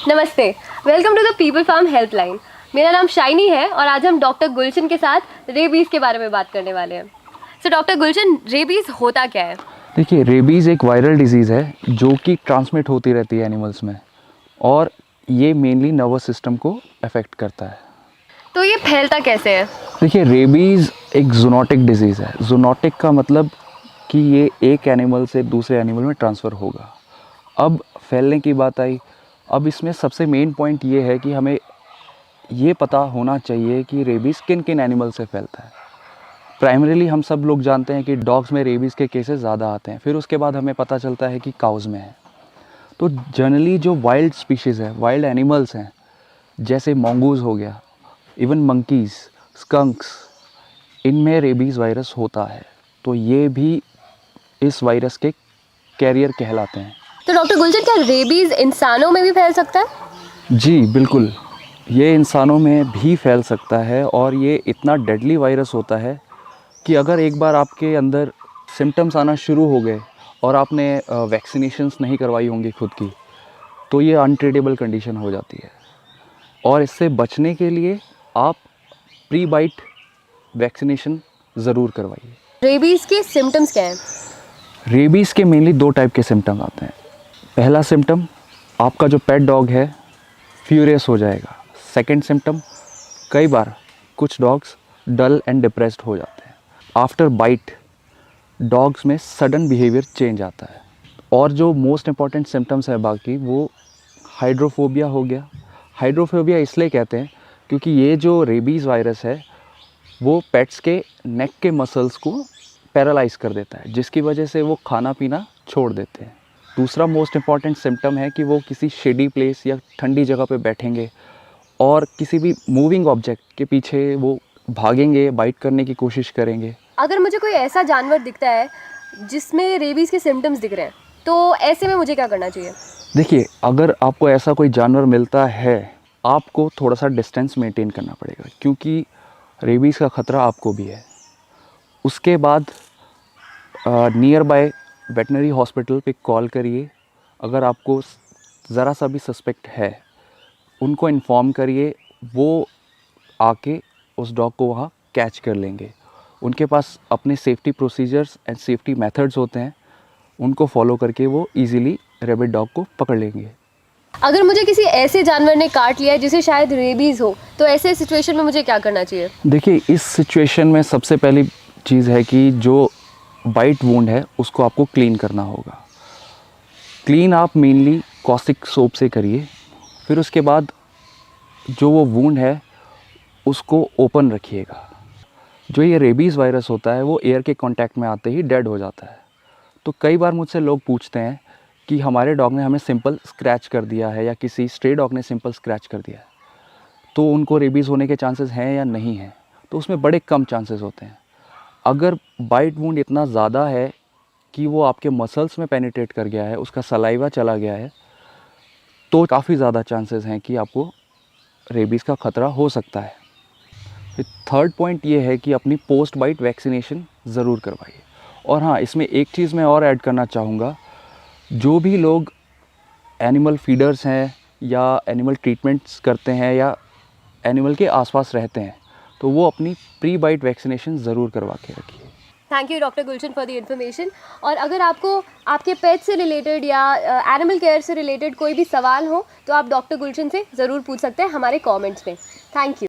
नमस्ते, welcome to the people farm helpline. मेरा नाम शाइनी है और आज हम डॉक्टर गुलशन के साथ रेबीज़ के बारे में बात करने वाले हैं। सो डॉक्टर गुलशन, रेबीज़ होता क्या है? देखिए, रेबीज़ एक वायरल डिजीज़ है जो कि ट्रांसमिट होती रहती है एनिमल्स में, और ये मेनली नर्वस सिस्टम को अफेक्ट करता है। तो ये फैलता कैसे है? देखिए, रेबीज़ एक जूनोटिक डिजीज़ है। जूनोटिक का मतलब कि ये एक एनिमल से दूसरे एनिमल में ट्रांसफ़र होगा। अब फैलने की बात आई, अब इसमें सबसे मेन पॉइंट ये है कि हमें ये पता होना चाहिए कि रेबीज़ किन किन एनिमल से फैलता है। प्राइमरीली हम सब लोग जानते हैं कि डॉग्स में रेबीज़ के केसेस ज़्यादा आते हैं, फिर उसके बाद हमें पता चलता है कि काउज़ में है। तो जनरली जो वाइल्ड स्पीशीज़ है, वाइल्ड एनिमल्स हैं, जैसे मंगूज़ हो गया, इवन मंकीज़, स्कंक्स, इनमें रेबीज़ वायरस होता है। तो ये भी इस वायरस के कैरियर कहलाते हैं। तो डॉक्टर गुलशन, क्या रेबीज़ इंसानों में भी फैल सकता है? जी बिल्कुल, ये इंसानों में भी फैल सकता है, और ये इतना डेडली वायरस होता है कि अगर एक बार आपके अंदर सिम्टम्स आना शुरू हो गए और आपने वैक्सीनेशंस नहीं करवाई होंगी खुद की, तो ये अनट्रीटेबल कंडीशन हो जाती है। और इससे बचने के लिए आप प्री बाइट वैक्सीनेशन ज़रूर करवाइए। रेबीज़ के सिम्टम्स क्या हैं? रेबीज़ के मेनली 2 टाइप के सिम्टम आते हैं। पहला सिम्टम, आपका जो पेट डॉग है फ्यूरियस हो जाएगा। सेकंड सिम्टम, कई बार कुछ डॉग्स डल एंड डिप्रेस्ड हो जाते हैं। आफ्टर बाइट डॉग्स में सडन बिहेवियर चेंज आता है। और जो मोस्ट इम्पॉर्टेंट सिम्टम्स है बाकी, वो हाइड्रोफोबिया हो गया। हाइड्रोफोबिया इसलिए कहते हैं क्योंकि ये जो रेबीज़ वायरस है वो पेट्स के नेक के मसल्स को पैरालाइज कर देता है, जिसकी वजह से वो खाना पीना छोड़ देते हैं। दूसरा मोस्ट इम्पॉर्टेंट सिम्टम है कि वो किसी शेडी प्लेस या ठंडी जगह पे बैठेंगे और किसी भी मूविंग ऑब्जेक्ट के पीछे वो भागेंगे, बाइट करने की कोशिश करेंगे। अगर मुझे कोई ऐसा जानवर दिखता है जिसमें रेबीज़ के सिम्टम्स दिख रहे हैं, तो ऐसे में मुझे क्या करना चाहिए? देखिए, अगर आपको ऐसा कोई जानवर मिलता है, आपको थोड़ा सा डिस्टेंस मेंटेन करना पड़ेगा, क्योंकि रेबीज़ का ख़तरा आपको भी है। उसके बाद नियर बाय वेटनरी हॉस्पिटल पे कॉल करिए। अगर आपको ज़रा सा भी सस्पेक्ट है, उनको इन्फॉर्म करिए, वो आके उस डॉग को वहाँ कैच कर लेंगे। उनके पास अपने safety procedures and safety methods होते हैं, उनको फॉलो करके वो इजीली रेबिड डॉग को पकड़ लेंगे। अगर मुझे किसी ऐसे जानवर ने काट लिया है जिसे शायद रेबीज़ हो, तो ऐसे सिचुएशन में मुझे क्या करना चाहिए? देखिए, इस सिचुएशन में सबसे पहली चीज़ है कि जो बाइट वुंड है उसको आपको क्लीन करना होगा। क्लीन आप मेनली कॉस्टिक सोप से करिए। फिर उसके बाद जो वो वुंड है उसको ओपन रखिएगा। जो ये रेबीज़ वायरस होता है वो एयर के कांटेक्ट में आते ही डेड हो जाता है। तो कई बार मुझसे लोग पूछते हैं कि हमारे डॉग ने हमें सिंपल स्क्रैच कर दिया है या किसी स्ट्रे डॉग ने सिंपल स्क्रैच कर दिया है, तो उनको रेबीज़ होने के चांसेस हैं या नहीं हैं। तो उसमें बड़े कम चांसेस होते हैं। अगर बाइट वुंड इतना ज़्यादा है कि वो आपके मसल्स में पेनिट्रेट कर गया है, उसका सलाइवा चला गया है, तो काफ़ी ज़्यादा चांसेस हैं कि आपको रेबीज़ का ख़तरा हो सकता है। फिर थर्ड पॉइंट ये है कि अपनी पोस्ट बाइट वैक्सीनेशन ज़रूर करवाइए। और हाँ, इसमें एक चीज़ मैं और ऐड करना चाहूँगा, जो भी लोग एनिमल फीडर्स हैं या एनिमल ट्रीटमेंट्स करते हैं या एनिमल के आसपास रहते हैं, तो वो अपनी प्री बाइट वैक्सीनेशन ज़रूर करवा के रखिए। Thank you doctor Gulshan for the information. और अगर आपको आपके पेट से रिलेटेड या एनिमल केयर से रिलेटेड कोई भी सवाल हो, तो आप डॉक्टर गुलशन से ज़रूर पूछ सकते हैं हमारे कमेंट्स में। Thank you.